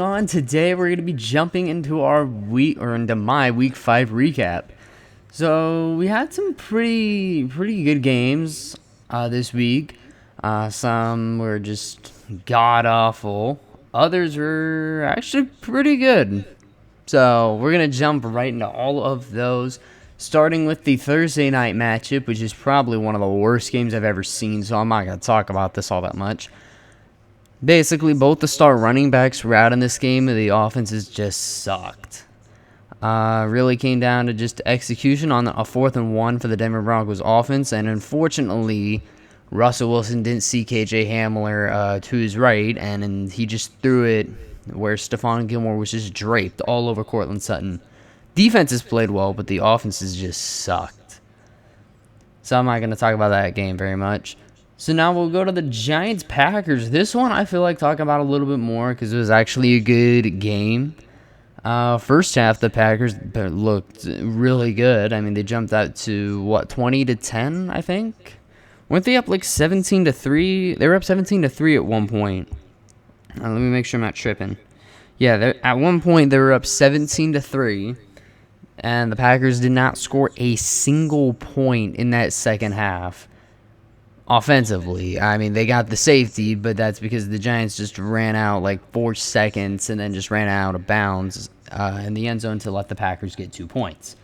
On today, we're going to be jumping into into my week 5 recap. So we had some pretty good games this week. Some were just god awful. Others were actually pretty good. So we're gonna jump right into all of those, starting with the Thursday night matchup, which is probably one of the worst games I've ever seen. So I'm not gonna talk about this all that much. Basically, both the star running backs were out in this game, and the offenses just sucked. Really came down to just execution on a 4th and 1 for the Denver Broncos offense, and unfortunately, Russell Wilson didn't see KJ Hamler to his right, and he just threw it where Stephon Gilmore was just draped all over Cortland Sutton. Defenses played well, but the offenses just sucked. So I'm not going to talk about that game very much. So now we'll go to the Giants-Packers. This one I feel like talking about a little bit more because it was actually a good game. First half, the Packers looked really good. I mean, they jumped out to, 20-10, I think? Weren't they up like 17-3? They were up 17-3 at one point. Let me make sure I'm not tripping. Yeah, at one point they were up 17-3, and the Packers did not score a single point in that second half. Offensively, I mean, they got the safety, but that's because the Giants just ran out like 4 seconds and then just ran out of bounds in the end zone to let the Packers get 2 points.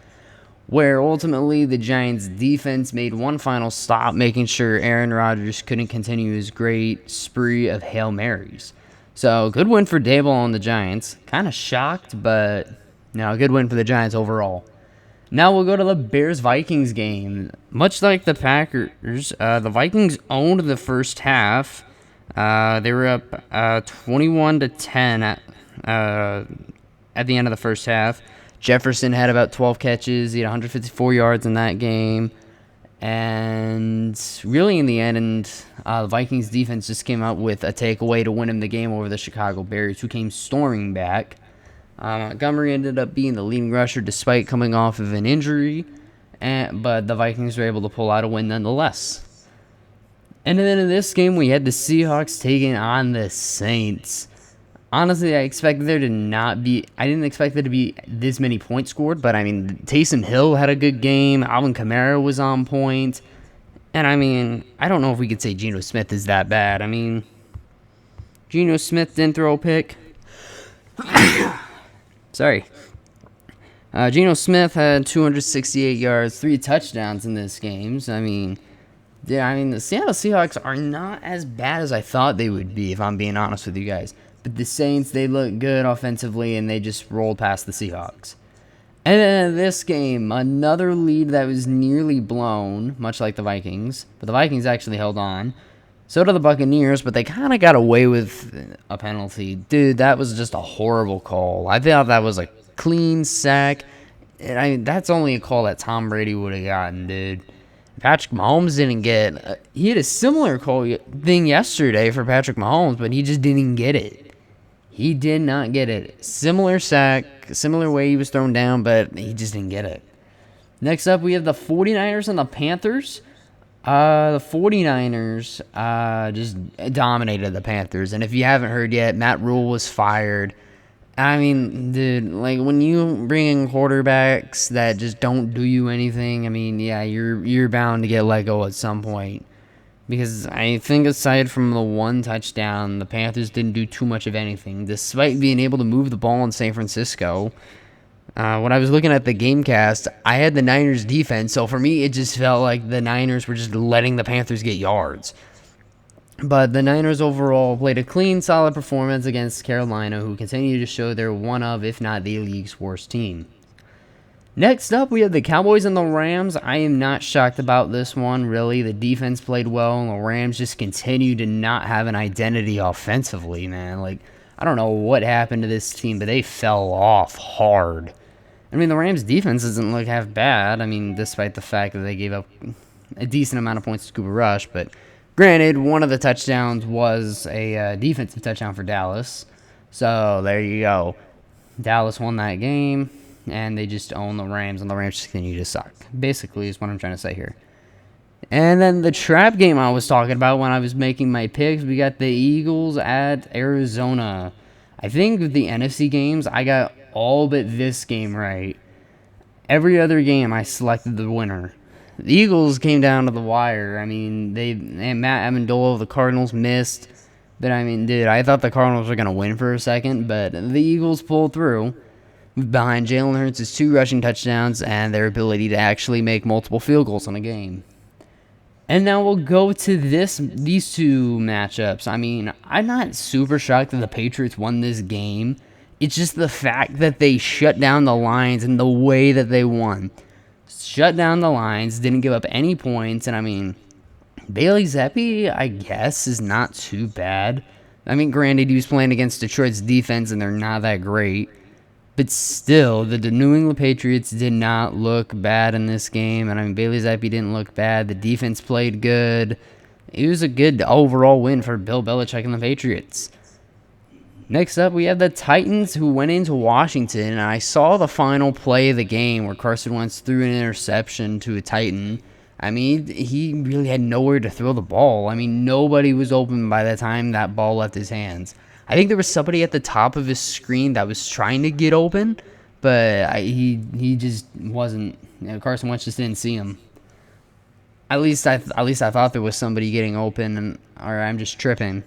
Where ultimately the Giants' defense made one final stop, making sure Aaron Rodgers couldn't continue his great spree of Hail Marys. So, good win for Dable on the Giants. Kind of shocked, but no, good win for the Giants overall. Now we'll go to the Bears-Vikings game. Much like the Packers, the Vikings owned the first half. They were up 21-10 at the end of the first half. Jefferson had about 12 catches. He had 154 yards in that game. And really in the end, the Vikings defense just came out with a takeaway to win him the game over the Chicago Bears, who came storming back. Montgomery ended up being the leading rusher despite coming off of an injury, but the Vikings were able to pull out a win nonetheless. And then in this game, we had the Seahawks taking on the Saints. Honestly, I didn't expect there to be this many points scored, but I mean, Taysom Hill had a good game, Alvin Kamara was on point, and I mean, I don't know if we could say Geno Smith is that bad. I mean, Geno Smith didn't throw a pick. Sorry. Geno Smith had 268 yards, 3 touchdowns in this game. So, the Seattle Seahawks are not as bad as I thought they would be, if I'm being honest with you guys. But the Saints, they look good offensively, and they just rolled past the Seahawks. And then in this game, another lead that was nearly blown, much like the Vikings. But the Vikings actually held on. So did the Buccaneers, but they kind of got away with a penalty. Dude, that was just a horrible call. I thought that was a clean sack. And that's only a call that Tom Brady would have gotten, dude. Patrick Mahomes didn't get... he had a similar thing yesterday for Patrick Mahomes, but he just didn't get it. He did not get it. Similar sack, similar way he was thrown down, but he just didn't get it. Next up, we have the 49ers and the Panthers. The 49ers just dominated the Panthers. And if you haven't heard yet, Matt Rule was fired. I mean, dude, like, when you bring in quarterbacks that just don't do you anything, I mean, yeah, you're bound to get let go at some point. Because I think aside from the one touchdown, the Panthers didn't do too much of anything, despite being able to move the ball in San Francisco. When I was looking at the Gamecast, I had the Niners defense, so for me, it just felt like the Niners were just letting the Panthers get yards. But the Niners overall played a clean, solid performance against Carolina, who continue to show they're one of, if not the league's worst team. Next up, we have the Cowboys and the Rams. I am not shocked about this one, really. The defense played well, and the Rams just continue to not have an identity offensively, man. Like, I don't know what happened to this team, but they fell off hard. I mean, the Rams' defense doesn't look half bad. I mean, despite the fact that they gave up a decent amount of points to Cooper Rush. But granted, one of the touchdowns was a defensive touchdown for Dallas. So there you go. Dallas won that game, and they just own the Rams, and the Rams just continue to suck. Basically, is what I'm trying to say here. And then the trap game I was talking about when I was making my picks, we got the Eagles at Arizona. I think with the NFC games, I got all but this game right. Every other game, I selected the winner. The Eagles came down to the wire. I mean, Matt Amendola of the Cardinals missed. But, I mean, dude, I thought the Cardinals were going to win for a second, but the Eagles pulled through behind Jalen Hurts' 2 rushing touchdowns and their ability to actually make multiple field goals in a game. And now we'll go to these two matchups. I mean, I'm not super shocked that the Patriots won this game. It's just the fact that they shut down the Lions and the way that they won. Shut down the Lions, didn't give up any points, and I mean, Bailey Zappi, I guess, is not too bad. I mean, granted, he was playing against Detroit's defense, and they're not that great. But still, the New England Patriots did not look bad in this game. And I mean, Bailey Zappi didn't look bad. The defense played good. It was a good overall win for Bill Belichick and the Patriots. Next up, we have the Titans who went into Washington. And I saw the final play of the game where Carson Wentz threw an interception to a Titan. I mean, he really had nowhere to throw the ball. I mean, nobody was open by the time that ball left his hands. I think there was somebody at the top of his screen that was trying to get open, but he just wasn't. Carson Wentz just didn't see him. At least I thought there was somebody getting open, or I'm just tripping.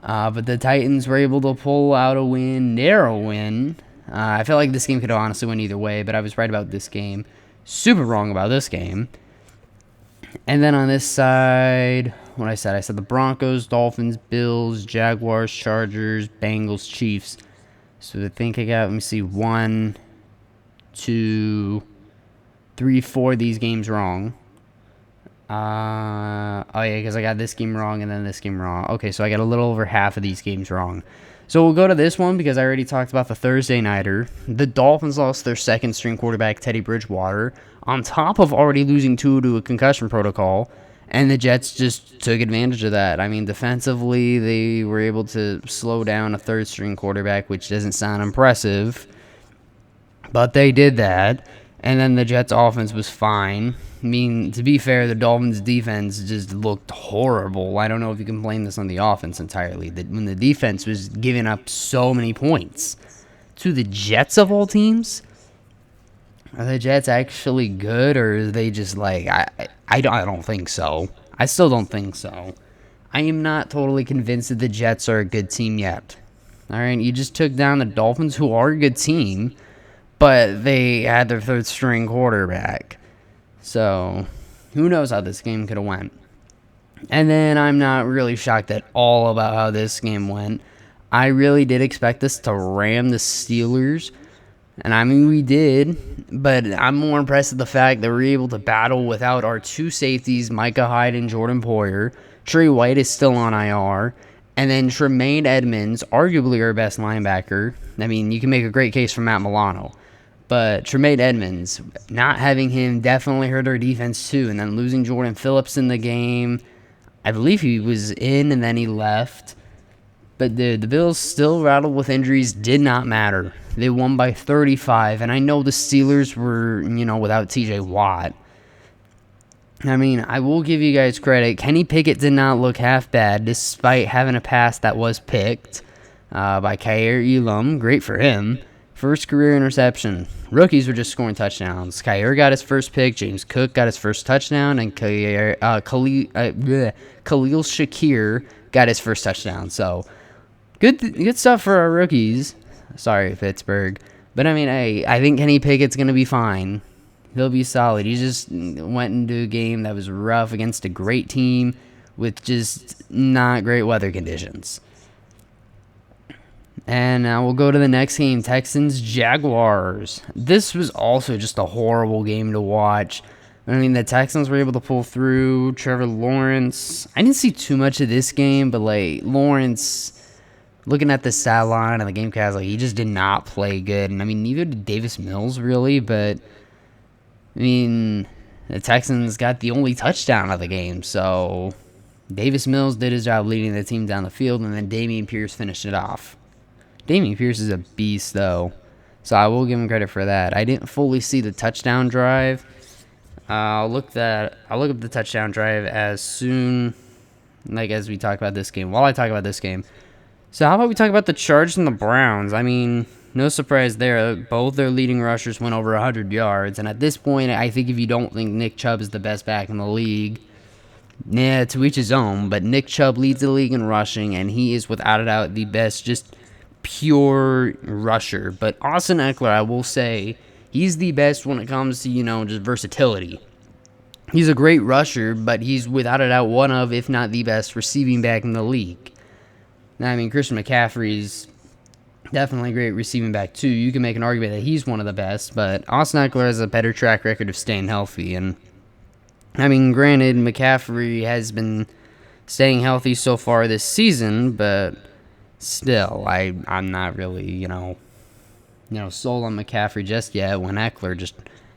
But the Titans were able to pull out a win, narrow win. I felt like this game could honestly win either way, but I was right about this game. Super wrong about this game. And then on this side, what I said the Broncos, Dolphins, Bills, Jaguars, Chargers, Bengals, Chiefs. So I think I got, let me see, 1, 2, 3, 4 of these games wrong. Oh yeah, because I got this game wrong and then this game wrong. Okay, so I got a little over half of these games wrong. So we'll go to this one because I already talked about the Thursday nighter. The Dolphins lost their second string quarterback, Teddy Bridgewater, on top of already losing Tua to a concussion protocol. And the Jets just took advantage of that. I mean, defensively, they were able to slow down a third string quarterback, which doesn't sound impressive. But they did that. And then the Jets' offense was fine. I mean, to be fair, the Dolphins' defense just looked horrible. I don't know if you can blame this on the offense entirely. When the defense was giving up so many points to the Jets of all teams, are the Jets actually good, or are they just like, I don't think so. I still don't think so. I am not totally convinced that the Jets are a good team yet. All right, you just took down the Dolphins, who are a good team, but they had their third string quarterback. So, who knows how this game could have went. And then I'm not really shocked at all about how this game went. I really did expect us to ram the Steelers. And I mean, we did. But I'm more impressed with the fact that we're able to battle without our 2 safeties, Micah Hyde and Jordan Poyer. Trey White is still on IR. And then Tremaine Edmonds, arguably our best linebacker. I mean, you can make a great case for Matt Milano. But Tremaine Edmonds, not having him definitely hurt our defense too. And then losing Jordan Phillips in the game. I believe he was in and then he left. But the Bills still rattled with injuries. Did not matter. They won by 35. And I know the Steelers were, without TJ Watt. I mean, I will give you guys credit. Kenny Pickett did not look half bad despite having a pass that was picked by Kaiir Elam. Great for him. First career interception. Rookies were just scoring touchdowns. Kaiir got his first pick. James Cook got his first touchdown. And Khalil Shakir got his first touchdown. So, good stuff for our rookies. Sorry, Pittsburgh. But, I mean, I think Kenny Pickett's going to be fine. He'll be solid. He just went into a game that was rough against a great team with just not great weather conditions. And now we'll go to the next game, Texans-Jaguars. This was also just a horrible game to watch. I mean, the Texans were able to pull through. Trevor Lawrence, I didn't see too much of this game, but, Lawrence, looking at the stat line and the game cast, he just did not play good. And, I mean, neither did Davis Mills, really, but, I mean, the Texans got the only touchdown of the game, so Davis Mills did his job leading the team down the field, and then Dameon Pierce finished it off. Dameon Pierce is a beast, though, so I will give him credit for that. I didn't fully see the touchdown drive. I'll look up the touchdown drive as soon, as we talk about this game. While I talk about this game, So how about we talk about the Chargers and the Browns? I mean, no surprise there. Both their leading rushers went over 100 yards. And at this point, I think if you don't think Nick Chubb is the best back in the league, yeah, to each his own. But Nick Chubb leads the league in rushing, and he is without a doubt the best, just pure rusher. But Austin Eckler, I will say, he's the best when it comes to, just versatility. He's a great rusher, but he's without a doubt one of, if not the best, receiving back in the league. Now, I mean, Christian McCaffrey's definitely a great receiving back, too. You can make an argument that he's one of the best, but Austin Eckler has a better track record of staying healthy. And, I mean, granted, McCaffrey has been staying healthy so far this season, but still, I'm not really, sold on McCaffrey just yet when Eckler just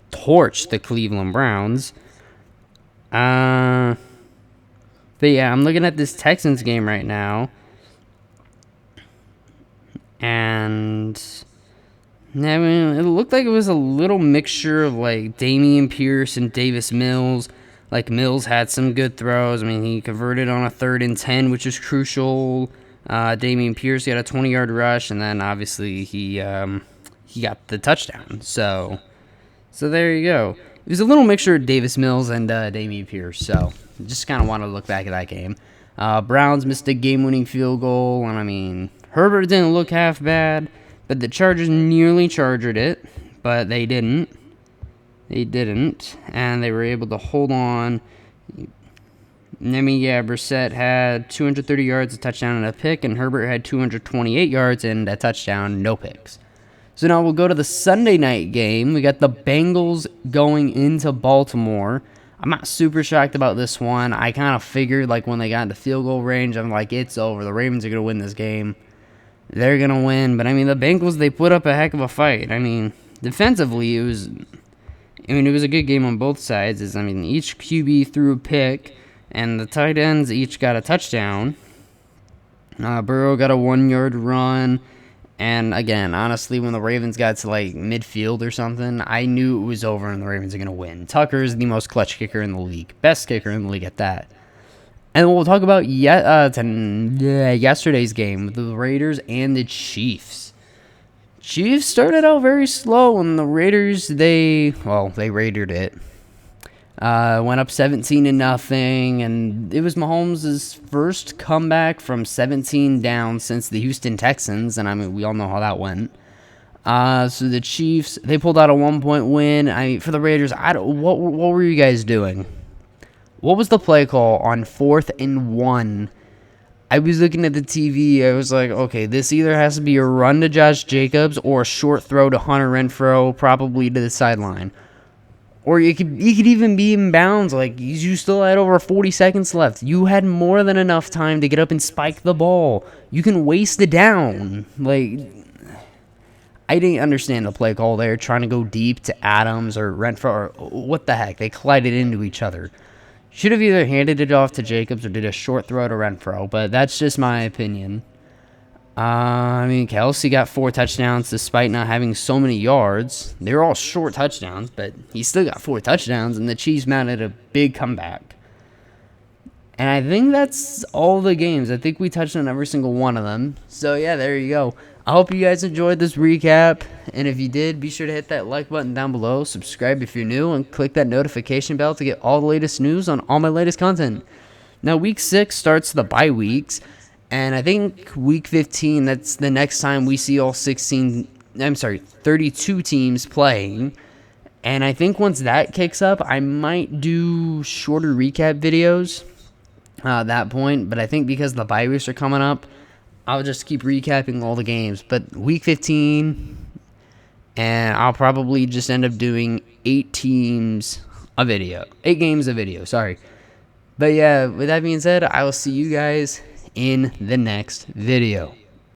torched the Cleveland Browns. But yeah, I'm looking at this Texans game right now. And I mean, it looked like it was a little mixture of like Dameon Pierce and Davis Mills. Like Mills had some good throws. I mean, he converted on a 3rd and 10, which is crucial. Dameon Pierce got a 20-yard rush, and then obviously he got the touchdown. So there you go. It was a little mixture of Davis Mills and Dameon Pierce. So just kind of wanted to look back at that game. Browns missed a game-winning field goal, and I mean, Herbert didn't look half bad, but the Chargers nearly chargered it, but they didn't. And they were able to hold on. I mean, yeah, Brissett had 230 yards, a touchdown, and a pick, and Herbert had 228 yards and a touchdown, no picks. So now we'll go to the Sunday night game. We got the Bengals going into Baltimore. I'm not super shocked about this one. I kind of figured, like, when they got into field goal range, I'm like, it's over. The Ravens are going to win this game. They're going to win. But, I mean, the Bengals, they put up a heck of a fight. I mean, defensively, it was a good game on both sides. Each QB threw a pick, and the tight ends each got a touchdown. Burrow got a 1-yard run. And, again, honestly, when the Ravens got to, like, midfield or something, I knew it was over and the Ravens are going to win. Tucker is the most clutch kicker in the league. Best kicker in the league at that. And we'll talk about yesterday's game with the Raiders and the Chiefs. Chiefs started out very slow, and the Raiders, they raided it. Went up 17-0, and it was Mahomes' first comeback from 17 down since the Houston Texans, and I mean, we all know how that went. So the Chiefs, they pulled out a 1-point win. I mean, for the Raiders, what were you guys doing? What was the play call on 4th and 1? I was looking at the TV. I was like, okay, this either has to be a run to Josh Jacobs or a short throw to Hunter Renfrow, probably to the sideline. Or you could even be in bounds. Like, you still had over 40 seconds left. You had more than enough time to get up and spike the ball. You can waste it down. Like, I didn't understand the play call there, trying to go deep to Adams or Renfrow. Or what the heck? They collided into each other. Should have either handed it off to Jacobs or did a short throw to Renfrow, but that's just my opinion. Kelsey got 4 touchdowns despite not having so many yards. They were all short touchdowns, but he still got 4 touchdowns, and the Chiefs mounted a big comeback. And I think that's all the games. I think we touched on every single one of them. So, yeah, there you go. I hope you guys enjoyed this recap. And if you did, be sure to hit that like button down below, subscribe if you're new, and click that notification bell to get all the latest news on all my latest content. Now, Week 6 starts the bye weeks. And I think Week 15, that's the next time we see all 32 teams playing. And I think once that kicks up, I might do shorter recap videos at that point. But I think because the bye weeks are coming up, I'll just keep recapping all the games. But Week 15, and I'll probably just end up doing 8 games a video, sorry. But yeah, with that being said, I will see you guys in the next video.